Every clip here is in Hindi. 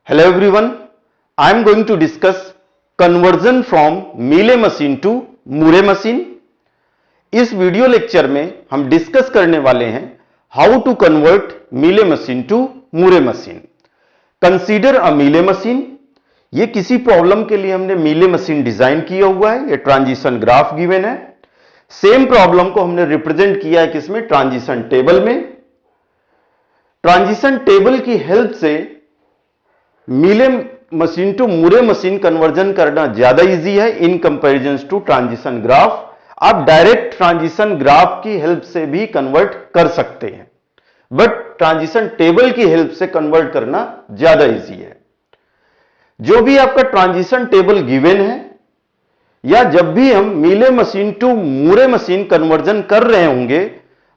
Hello everyone, I am going to discuss conversion from Mealy machine to Moore machine. इस वीडियो लेक्चर में हम डिस्कस करने वाले हैं how to convert Mealy machine to Moore machine. Consider a Mealy machine. ये किसी प्रॉब्लम के लिए हमने Mealy मशीन डिजाइन किया हुआ है. ये ट्रांजिशन ग्राफ गिवन है. सेम प्रॉब्लम को हमने रिप्रेजेंट किया है किसमें? ट्रांजिशन टेबल में. ट्रांजिशन टेबल की हेल्प से Mealy machine to Moore machine conversion करना ज्यादा इजी है in comparison to transition graph. आप डायरेक्ट ट्रांजिशन ग्राफ की हेल्प से भी कन्वर्ट कर सकते हैं, बट ट्रांजिशन टेबल की हेल्प से कन्वर्ट करना ज्यादा इजी है. जो भी आपका ट्रांजिशन टेबल गिवन है या जब भी हम Mealy machine to Moore machine conversion कर रहे होंगे,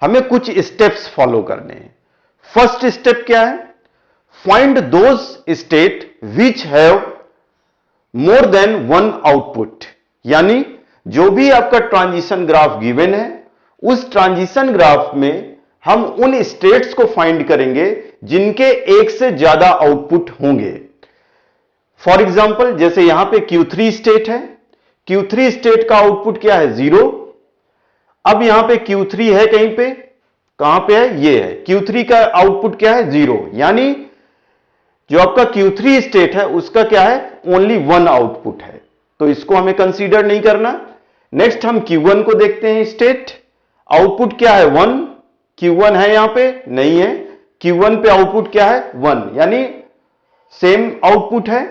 हमें कुछ स्टेप्स फॉलो करने हैं. फर्स्ट स्टेप क्या है? Find those state which have more than one output. यानी जो भी आपका ट्रांजिशन ग्राफ गिवन है, उस ट्रांजिशन ग्राफ में हम उन स्टेट्स को फाइंड करेंगे जिनके एक से ज्यादा आउटपुट होंगे. फॉर एग्जांपल जैसे यहां पे Q3 स्टेट है. Q3 स्टेट का आउटपुट क्या है? 0. अब यहां पे Q3 है कहीं पे, कहां पे है? ये है. Q3 का आउटपुट क्या है? 0. यानी जो आपका Q3 स्टेट है उसका क्या है? ओनली वन आउटपुट है, तो इसको हमें कंसीडर नहीं करना. नेक्स्ट हम Q1 को देखते हैं. स्टेट आउटपुट क्या है? 1. Q1 है यहां पे? नहीं है. Q1 पे आउटपुट क्या है? 1. यानी सेम आउटपुट है,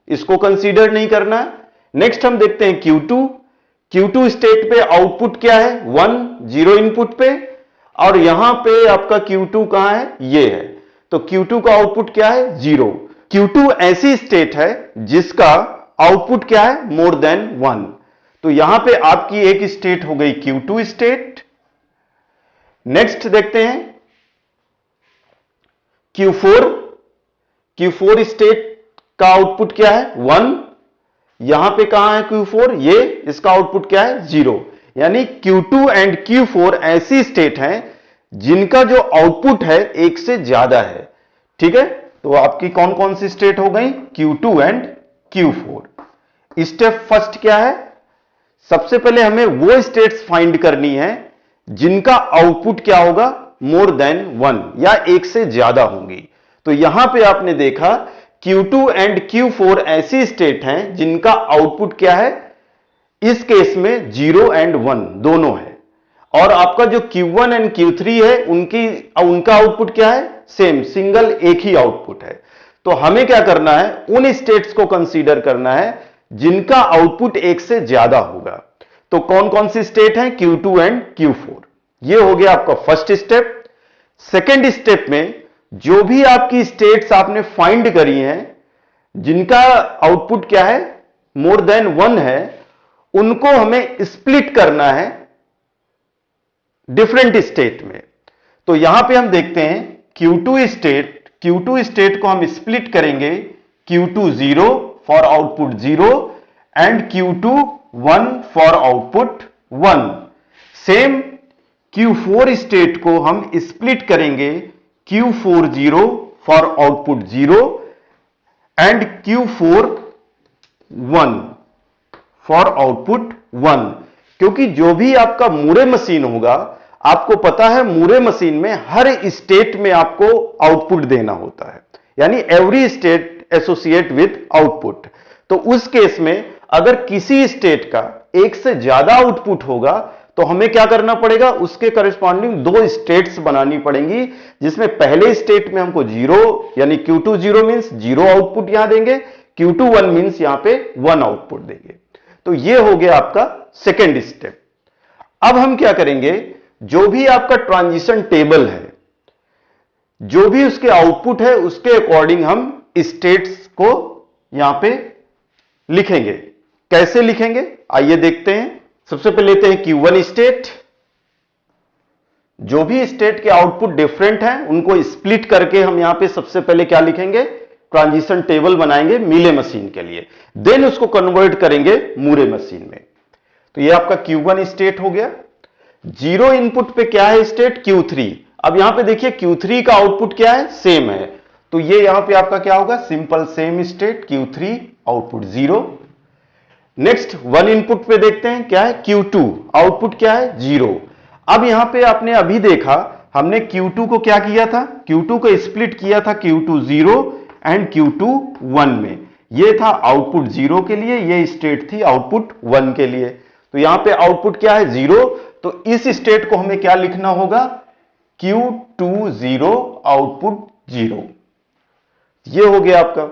इसको कंसीडर नहीं करना. नेक्स्ट हम देखते हैं Q2. Q2 स्टेट पे आउटपुट क्या है? 1. 0 इनपुट पे. और यहां पे आपका Q2 कहां है? ये है. तो Q2 का आउटपुट क्या है? 0. Q2 ऐसी स्टेट है जिसका आउटपुट क्या है? More than 1. तो यहां पे आपकी एक स्टेट हो गई Q2 स्टेट. नेक्स्ट देखते हैं Q4. Q4 स्टेट का आउटपुट क्या है? 1. यहां पे कहां है Q4? ये. इसका आउटपुट क्या है? 0. यानी Q2 एंड Q4 ऐसी स्टेट है जिनका जो आउटपुट है एक से ज्यादा है. ठीक है, तो आपकी कौन कौन सी स्टेट हो गई? Q2 and Q4. Step first क्या है? सबसे पहले हमें वो स्टेट्स फाइंड करनी है जिनका आउटपुट क्या होगा? मोर देन 1 या एक से ज्यादा होंगी. तो यहां पे आपने देखा Q2 एंड Q4 ऐसी स्टेट हैं जिनका आउटपुट क्या है? इस केस में 0 एंड 1 दोनों है. और आपका जो Q1 एंड Q3 है उनका आउटपुट क्या है? सेम, सिंगल, एक ही आउटपुट है. तो हमें क्या करना है? उन स्टेट्स को कंसीडर करना है जिनका आउटपुट एक से ज्यादा होगा. तो कौन कौन सी स्टेट है? Q2 and Q4. ये हो गया आपका फर्स्ट स्टेप. सेकेंड स्टेप में जो भी आपकी स्टेट्स आपने फाइंड करी हैं जिनका आउटपुट क्या है? मोर देन 1 है, उनको हमें स्प्लिट करना है डिफरेंट स्टेट में. तो यहां पे हम देखते हैं Q2 स्टेट को हम स्प्लिट करेंगे Q2 0 for output 0 and Q2 1 for output 1. Same Q4 state को हम स्प्लिट करेंगे Q4 0 for output 0 and Q4 1 for output 1. क्योंकि जो भी आपका Moore मशीन होगा, आपको पता है Moore मशीन में हर स्टेट में आपको आउटपुट देना होता है, यानी every state associate with output. तो उस केस में अगर किसी स्टेट का एक से ज्यादा आउटपुट होगा तो हमें क्या करना पड़ेगा? उसके करस्पॉन्डिंग दो स्टेट्स बनानी पड़ेंगी, जिसमें पहले स्टेट में हमको 0 यानी Q2 0 मींस 0 आउटपुट यहां देंगे, Q2 1 मींस यहां पे 1 आउटपुट देंगे. तो ये हो गया आपका सेकेंड स्टेप. अब हम क्या करेंगे? जो भी आपका ट्रांजिशन टेबल है, जो भी उसके आउटपुट है, उसके अकॉर्डिंग हम स्टेट्स को यहां पे लिखेंगे. कैसे लिखेंगे आइए देखते हैं. सबसे पहले लेते हैं Q1 स्टेट. जो भी स्टेट के आउटपुट डिफरेंट हैं उनको स्प्लिट करके हम यहां पे सबसे पहले क्या लिखेंगे? ट्रांजिशन टेबल बनाएंगे Mealy मशीन के लिए. देन उसको कन्वर्ट करेंगे Moore मशीन में. तो ये आपका Q1 स्टेट हो गया. 0 इनपुट पे क्या है स्टेट? Q3. अब यहां पे देखिए Q3 का आउटपुट क्या है? सेम है. तो ये यहां पे आपका क्या होगा, simple same state Q3 output 0। Next 1 input पे देखते हैं क्या है, Q2 आउटपुट क्या है 0। अब यहां पे आपने अभी देखा हमने Q2 को क्या किया था, Q2 को स्प्लिट किया था Q2 0 एंड Q2 1 में। ये था आउटपुट 0 के लिए, ये स्टेट थी आउटपुट 1 के लिए। तो यहां पे आउटपुट क्या है 0, तो इस स्टेट को हमें क्या लिखना होगा, Q20 आउटपुट 0। ये हो गया आपका।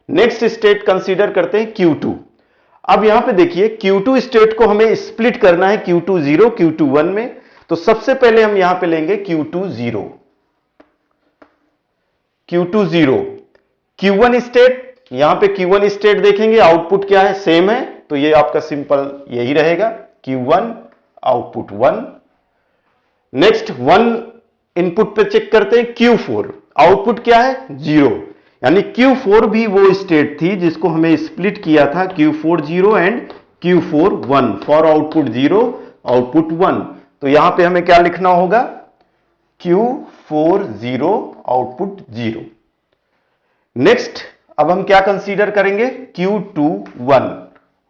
नेक्स्ट स्टेट कंसीडर करते हैं Q2। अब यहां पे देखिए Q2 स्टेट को हमें स्प्लिट करना है Q20 Q21 में। तो सबसे पहले हम यहां पे लेंगे Q20, Q1 स्टेट, यहां पे Q1 स्टेट देखेंगे आउटपुट क्या है, सेम है, तो ये आपका सिंपल यही रहेगा Q1 आउटपुट 1। नेक्स्ट 1 इनपुट पे चेक करते हैं Q4, आउटपुट क्या है 0, यानी Q4 भी वो स्टेट थी जिसको हमें स्प्लिट किया था Q4 0 and Q4 1 for output 0 output 1। तो यहां पे हमें क्या लिखना होगा, Q40 आउटपुट 0। नेक्स्ट अब हम क्या कंसीडर करेंगे, Q21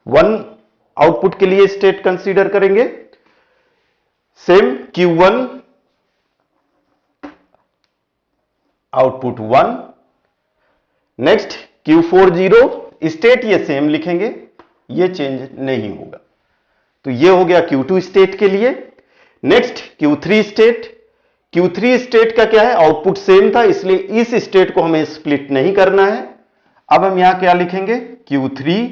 1 आउटपुट के लिए स्टेट कंसीडर करेंगे, same Q1 output 1। Next Q40 state ये सेम लिखेंगे, ये चेंज नहीं होगा। तो ये हो गया Q2 स्टेट के लिए। Next Q3 state, Q3 state का क्या है, आउटपुट सेम था, इसलिए इस स्टेट को हमें स्प्लिट नहीं करना है। अब हम यहां क्या लिखेंगे, Q3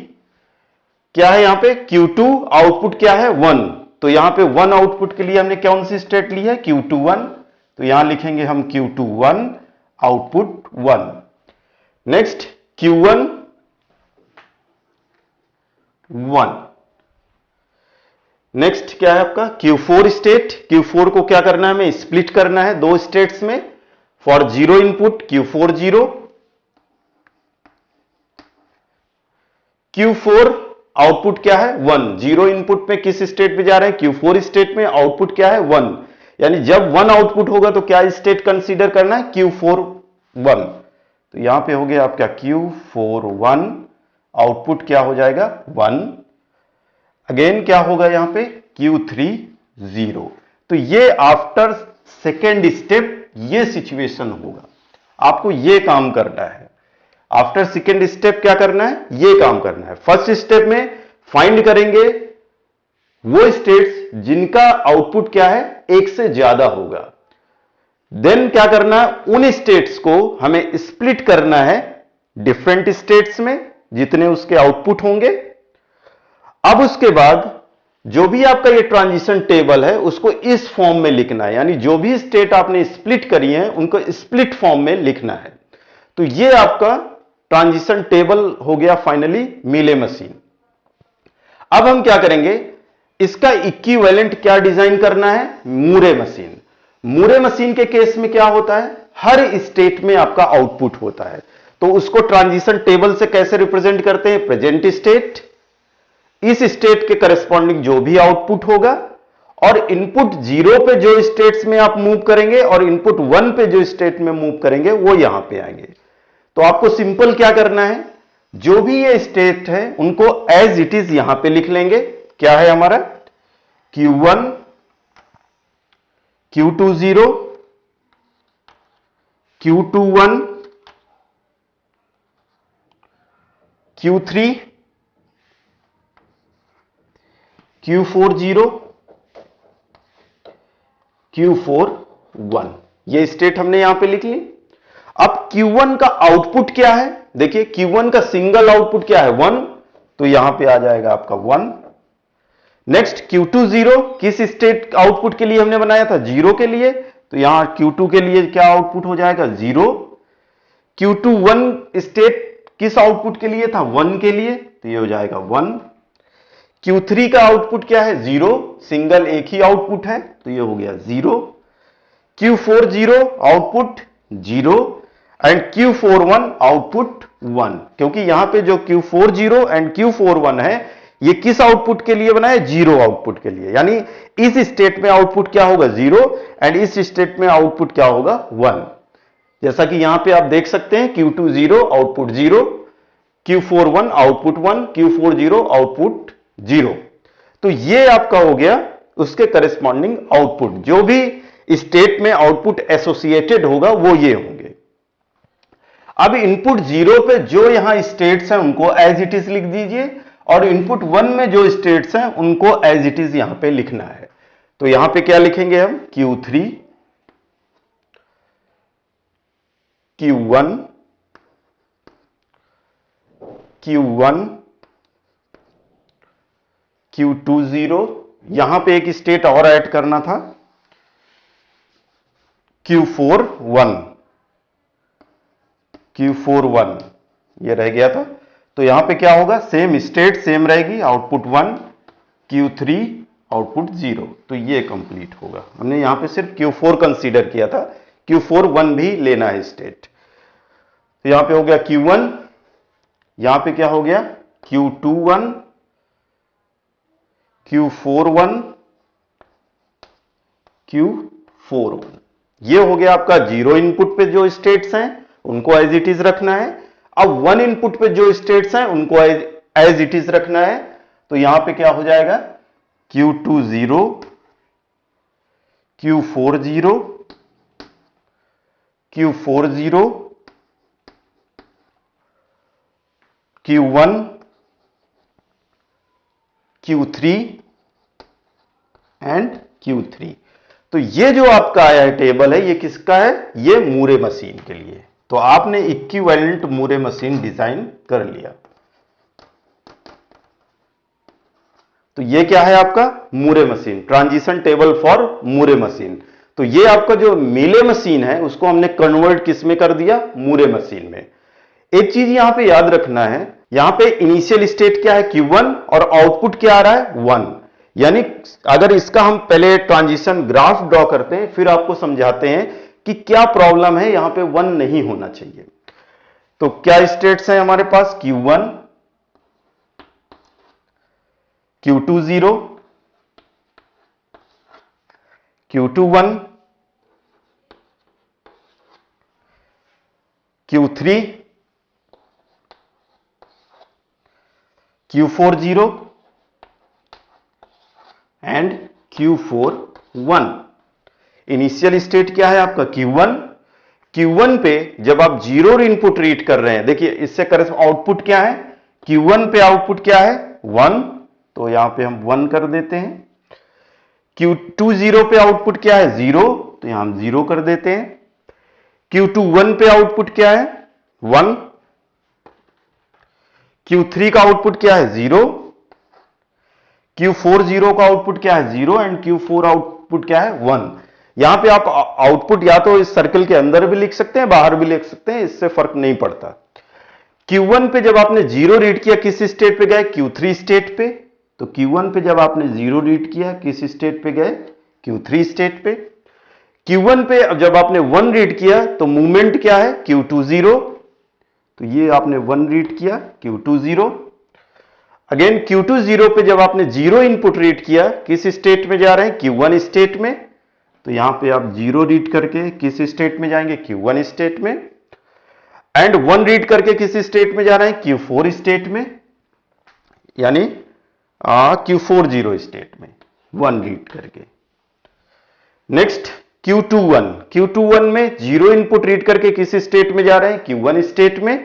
क्या है, यहां पे Q2 आउटपुट क्या है 1, तो यहां पे 1 आउटपुट के लिए हमने कौन सी स्टेट ली है, Q21, तो यहां लिखेंगे हम Q21 output 1। Next Q1 1। Next क्या है आपका Q4 स्टेट, Q4 को क्या करना है, हमें स्प्लिट करना है दो स्टेट्स में for 0 input Q40, Q4 output क्या है 1, 0 इनपुट में किस स्टेट पे जा रहे हैं, Q4 स्टेट में, आउटपुट क्या है 1, यानी जब 1 आउटपुट होगा तो क्या स्टेट कंसीडर करना है, Q41। तो यहां पे हो गया आपका Q41 आउटपुट क्या हो जाएगा 1। अगेन क्या होगा यहां पे Q30। तो ये आफ्टर सेकेंड स्टेप ये सिचुएशन होगा, आपको ये काम करना है। आफ्टर सेकेंड स्टेप क्या करना है, ये काम करना है। फर्स्ट स्टेप में फाइंड करेंगे वो स्टेट्स जिनका आउटपुट क्या है 1 से ज्यादा होगा। देन क्या करना है, उन स्टेट्स को हमें स्प्लिट करना है डिफरेंट स्टेट्स में जितने उसके आउटपुट होंगे। अब उसके बाद जो भी आपका ये ट्रांजिशन टेबल है उसको इस फॉर्म में लिखना है, यानी जो भी स्टेट आपने स्प्लिट करी है उनको स्प्लिट फॉर्म में लिखना है। तो ये आपका ट्रांजिशन टेबल हो गया फाइनली मीले मशीन। अब हम क्या करेंगे, इसका इक्विवेलेंट क्या डिजाइन करना है, मूरे मशीन। मूरे मशीन के केस में क्या होता है, हर स्टेट में आपका आउटपुट होता है, तो उसको ट्रांजिशन टेबल से कैसे रिप्रेजेंट करते हैं, प्रेजेंट स्टेट, इस स्टेट के करस्पॉन्डिंग जो भी आउटपुट होगा, और इनपुट 0 पे जो स्टेट्स में आप मूव करेंगे और इनपुट 1 पे जो स्टेट में मूव करेंगे वो यहां पे आएंगे। तो आपको सिंपल क्या करना है, जो भी ये स्टेट है उनको एज इट इज यहां पे लिख लेंगे। क्या है हमारा Q1 Q20 Q21 Q3 Q40 Q41, ये स्टेट हमने यहां पे लिख ली। अब Q1 का आउटपुट क्या है, देखिए Q1 का सिंगल आउटपुट क्या है 1, तो यहां पे आ जाएगा आपका 1। नेक्स्ट Q20 किस स्टेट आउटपुट के लिए हमने बनाया था, 0 के लिए, तो यहां Q2 के लिए क्या आउटपुट हो जाएगा 0। Q21 स्टेट किस आउटपुट के लिए था, 1 के लिए, तो ये हो जाएगा 1। Q3 का आउटपुट क्या है 0, सिंगल एक ही आउटपुट है, तो ये हो गया 0। Q40 output 0 and Q41 output 1, क्योंकि यहां पे जो Q40 एंड Q41 है ये किस आउटपुट के लिए बना है, 0 आउटपुट के लिए, यानी इस स्टेट में आउटपुट क्या होगा 0 एंड इस स्टेट में आउटपुट क्या होगा 1। जैसा कि यहां पे आप देख सकते हैं Q2 0 output 0, Q4 1 output 1, Q4 0 output 0। तो ये आपका हो गया उसके करेस्पॉन्डिंग आउटपुट, जो भी स्टेट में आउटपुट एसोसिएटेड होगा वो ये होंगे। अब इनपुट 0 पे जो यहां स्टेट्स हैं उनको एज इट इज लिख दीजिए, और इनपुट 1 में जो स्टेट्स हैं उनको एज इट इज यहां पे लिखना है। तो यहां पे क्या लिखेंगे हम? Q3, Q1, Q1, Q2 0, यहां पे एक स्टेट और ऐड करना था, Q4 1, Q4 1 ये रह गया था। तो यहां पे क्या होगा? सेम स्टेट सेम रहेगी, आउटपुट 1, Q3 आउटपुट 0। तो ये कंप्लीट होगा। हमने यहां पे सिर्फ Q4 कंसीडर किया था, Q4 1 भी लेना है स्टेट। तो यहां पे हो गया Q1, यहां पे क्या हो गया? Q2 1, Q4 1, Q4 1। ये हो गया आपका 0 इनपुट पे जो स्टेट्स हैं उनको एज इट इज रखना है। अब 1 इनपुट पे जो स्टेट्स हैं उनको एज इट इज रखना है। तो यहां पे क्या हो जाएगा? Q2 0, Q4 0, Q4 0, Q1, Q3 and Q3। तो ये जो आपका आया है टेबल है, ये किसका है? ये मूरे मशीन के लिए। तो आपने इक्विवेलेंट मूरे मशीन डिजाइन कर लिया। तो ये क्या है आपका? Moore machine, transition table for Moore machine. तो ये आपका जो मीले मशीन है उसको हमने कन्वर्ट किस में कर दिया? मूरे मशीन में। एक चीज यहां पे याद रखना है, यहां पे इनिशियल स्टेट क्या है? Q1, और आउटपुट क्या आ रहा है? 1। यानी अगर इसका हम पहले ट्रांजिशन ग्राफ ड्रॉ करते हैं फिर आपको समझाते हैं कि क्या प्रॉब्लम है, यहां पे 1 नहीं होना चाहिए। तो क्या स्टेट्स हैं हमारे पास? Q1, Q2 0, Q2 1, Q3, Q4 0 and Q4 1। Initial state क्या है आपका? Q1। Q1 पे जब आप 0 इनपुट रीड कर रहे हैं, देखिए इससे आउटपुट क्या है? Q1 पे आउटपुट क्या है? 1। तो यहां पे हम 1 कर देते हैं। Q2 0 पे आउटपुट क्या है? 0। तो यहां हम 0 कर देते हैं। Q2 1 पे आउटपुट क्या है? 1। Q3 का आउटपुट क्या है? 0। Q4 0 का आउटपुट क्या है? 0 एंड Q4 आउटपुट क्या है? 1। यहां पे आप आउटपुट या तो इस सर्कल के अंदर भी लिख सकते हैं, बाहर भी लिख सकते हैं, इससे फर्क नहीं पड़ता। Q1 पे जब आपने 0 रीड किया किस स्टेट पे गए? Q3 स्टेट पे। तो Q1 पे जब आपने 0 रीड किया किस स्टेट पे गए? Q3 स्टेट पे। Q1 पे जब आपने 1 रीड किया तो मूवमेंट क्या है? Q2 0। तो ये आपने 1 रीड किया, Q2 0। अगेन Q2 0 पे जब आपने 0 इनपुट रीड किया किस स्टेट में जा रहे हैं? Q1 स्टेट में। तो यहां पे आप 0 रीड करके किस स्टेट में जाएंगे? Q1 स्टेट में। एंड 1 रीड करके किस स्टेट में जा रहे हैं? Q4 स्टेट में, यानी Q4 0 स्टेट में 1 रीड करके। Next Q2 1। Q2 1 में 0 इनपुट रीड करके किस स्टेट में जा रहे हैं? Q1 स्टेट में।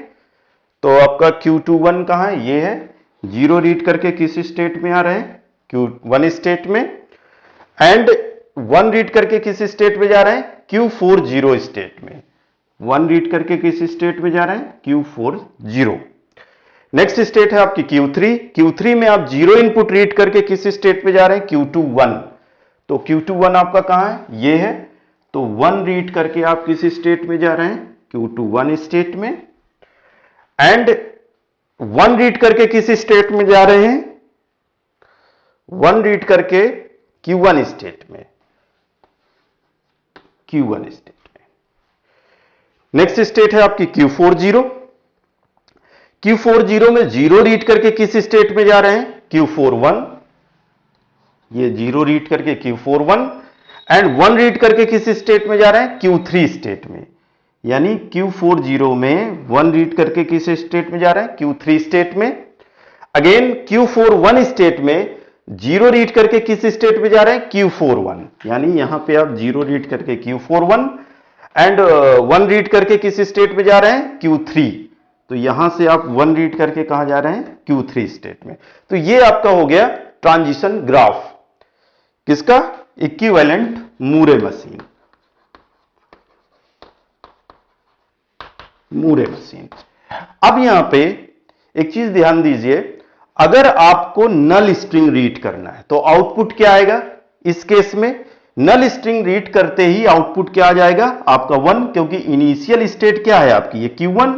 तो आपका Q2 1 कहां है? ये है। 0 रीड करके किस स्टेट में आ रहे हैं? Q1 स्टेट में। एंड 1 रीड करके किस स्टेट में जा रहे हैं? Q4 0 स्टेट में। 1 रीड करके किस स्टेट में जा रहे हैं? Q4 0। नेक्स्ट स्टेट है आपकी Q3। Q3 में आप 0 इनपुट रीड करके किस स्टेट में जा रहे हैं? Q2 1। तो Q2 1 आपका कहां है? ये है। तो 1 रीड करके आप किस स्टेट में जा रहे हैं? Q2 1 स्टेट में। एंड 1 रीड करके किस स्टेट में जा रहे हैं? 1 रीड करके Q1 स्टेट में, Q1 स्टेट में। नेक्स्ट स्टेट है आपकी Q4 0। Q4 0 में 0 रीड करके किस स्टेट में जा रहे हैं? Q4 1। ये 0 रीड करके Q4 1 एंड 1 रीड करके किस स्टेट में जा रहे हैं? Q3 स्टेट में, यानी Q40 में 1 रीड करके किस स्टेट में जा रहा है, Q3 स्टेट में। अगेन Q41 स्टेट में 0 रीड करके किस स्टेट में जा रहे हैं, Q41, यानी यहां पे आप 0 रीड करके Q41 एंड 1 रीड करके किस स्टेट में जा रहे हैं, Q3। तो यहां से आप 1 रीड करके कहां जा रहे हैं, Q3 स्टेट में। तो ये आपका हो गया ट्रांजिशन ग्राफ किसका, equivalent Moore machine, Moore machine. अब यहां पे एक चीज ध्यान दीजिए, अगर आपको नल स्ट्रिंग रीड करना है तो आउटपुट क्या आएगा, इस केस में नल स्ट्रिंग रीड करते ही आउटपुट क्या आ जाएगा, आपका 1, क्योंकि इनिशियल स्टेट क्या है आपकी, ये Q1,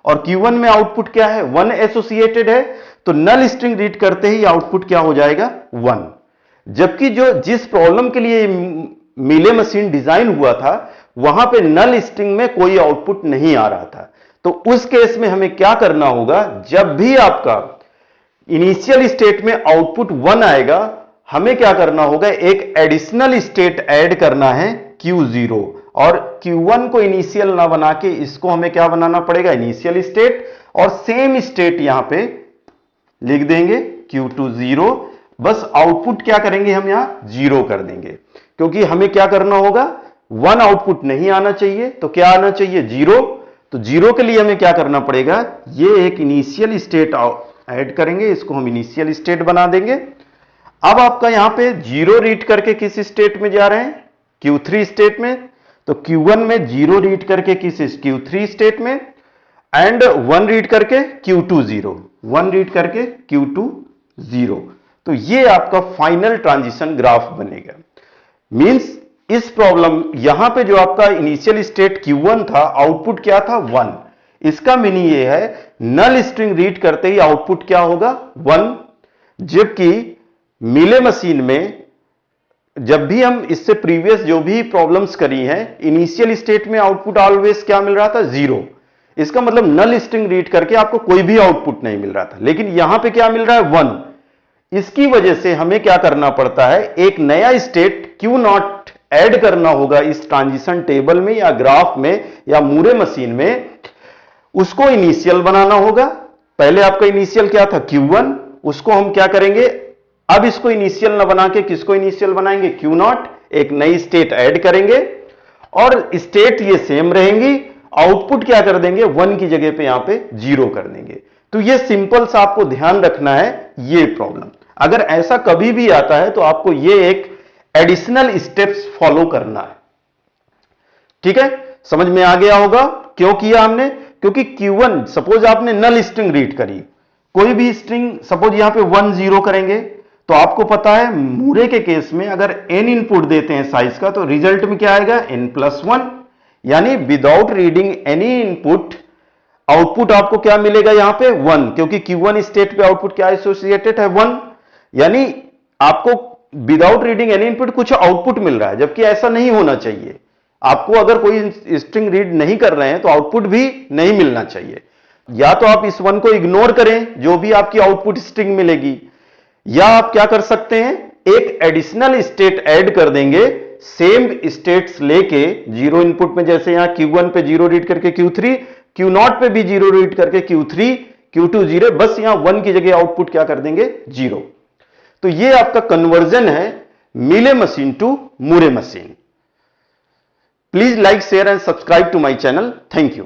और Q1 में आउटपुट क्या है, 1 एसोसिएटेड है, तो नल स्ट्रिंग रीड करते ही आउटपुट क्या हो जाएगा, 1। जबकि जो जिस प्रॉब्लम के लिए मीले मशीन डिजाइन हुआ था वहां पे नल स्ट्रिंग में कोई आउटपुट नहीं आ रहा था। तो उस केस में हमें क्या करना होगा, जब भी आपका इनिशियल स्टेट में आउटपुट 1 आएगा, हमें क्या करना होगा, एक एडिशनल स्टेट ऐड करना है Q0, और Q1 को इनिशियल ना बना के इसको हमें क्या बनाना पड़ेगा, इनिशियल स्टेट, और सेम स्टेट यहां पे लिख देंगे Q20। बस आउटपुट क्या करेंगे, हम यहां 0 कर देंगे, क्योंकि हमें क्या करना होगा, 1 आउटपुट नहीं आना चाहिए, तो क्या आना चाहिए, 0। तो 0 के लिए हमें क्या करना पड़ेगा, ये एक इनिशियल स्टेट ऐड करेंगे, इसको हम इनिशियल स्टेट बना देंगे। अब आपका यहां पे 0 रीड करके किस स्टेट में जा रहे हैं, Q3 स्टेट में। तो Q1 में 0 रीड करके किस Q3 स्टेट में, एंड 1 रीड करके Q20, 1 रीड करके Q20। तो ये आपका फाइनल ट्रांजिशन ग्राफ बनेगा। मींस इस प्रॉब्लम यहां पे जो आपका इनिशियल स्टेट Q1 था, आउटपुट क्या था, 1। इसका मीनिंग ये है नल स्ट्रिंग रीड करते ही आउटपुट क्या होगा, 1। जबकि मीले मशीन में जब भी हम इससे प्रीवियस जो भी प्रॉब्लम्स करी हैं, इनिशियल स्टेट में आउटपुट ऑलवेज क्या मिल रहा था, 0। इसका मतलब नल स्ट्रिंग रीड करके आपको कोई भी आउटपुट नहीं मिल रहा था, लेकिन यहां पे क्या मिल रहा है, 1। इसकी वजह से हमें क्या करना पड़ता है, एक नया स्टेट Q0 ऐड करना होगा इस ट्रांजिशन टेबल में या ग्राफ में या मूरे मशीन में, उसको इनिशियल बनाना होगा। पहले आपका इनिशियल क्या था, Q1, उसको हम क्या करेंगे, अब इसको इनिशियल ना बना के किसको इनिशियल बनाएंगे, Q0, एक नई स्टेट ऐड करेंगे, और स्टेट ये सेम रहेंगी, आउटपुट क्या कर देंगे, 1 की जगह पे यहां पे 0 कर देंगे। तो ये सिंपल सा आपको ध्यान रखना है ये प्रॉब्लम। अगर ऐसा कभी भी आता है तो आपको ये एक एडिशनल स्टेप्स फॉलो करना है, ठीक है। समझ में आ गया होगा क्यों किया हमने, क्योंकि Q1 सपोज आपने नल स्ट्रिंग रीड करी, कोई भी स्ट्रिंग सपोज यहां पे 1 0 करेंगे, तो आपको पता है मूरे के केस में अगर n इनपुट देते हैं साइज का, तो रिजल्ट में क्या आएगा, n+1, यानी without reading any input output आपको क्या मिलेगा, यहां पे 1, क्योंकि Q1 स्टेट पे आउटपुट क्या एसोसिएटेड है, 1। यानी आपको विदाउट रीडिंग एनी इनपुट कुछ आउटपुट मिल रहा है, जबकि ऐसा नहीं होना चाहिए। आपको अगर कोई स्ट्रिंग रीड नहीं कर रहे हैं तो आउटपुट भी नहीं मिलना चाहिए। या तो आप इस 1 को इग्नोर करें, जो भी आपकी आउटपुट स्ट्रिंग मिलेगी, या आप क्या कर सकते हैं, एक एडिशनल स्टेट ऐड कर देंगे, सेम स्टेट्स लेके 0 इनपुट में, जैसे यहां Q1 पे 0 रीड करके Q3, Q0 पे भी 0 रीड करके Q3, Q20, बस यहां 1 की जगह आउटपुट क्या कर देंगे, 0। तो ये आपका कन्वर्जन है Mealy machine to Moore machine. Please like, share and subscribe to my channel. Thank you.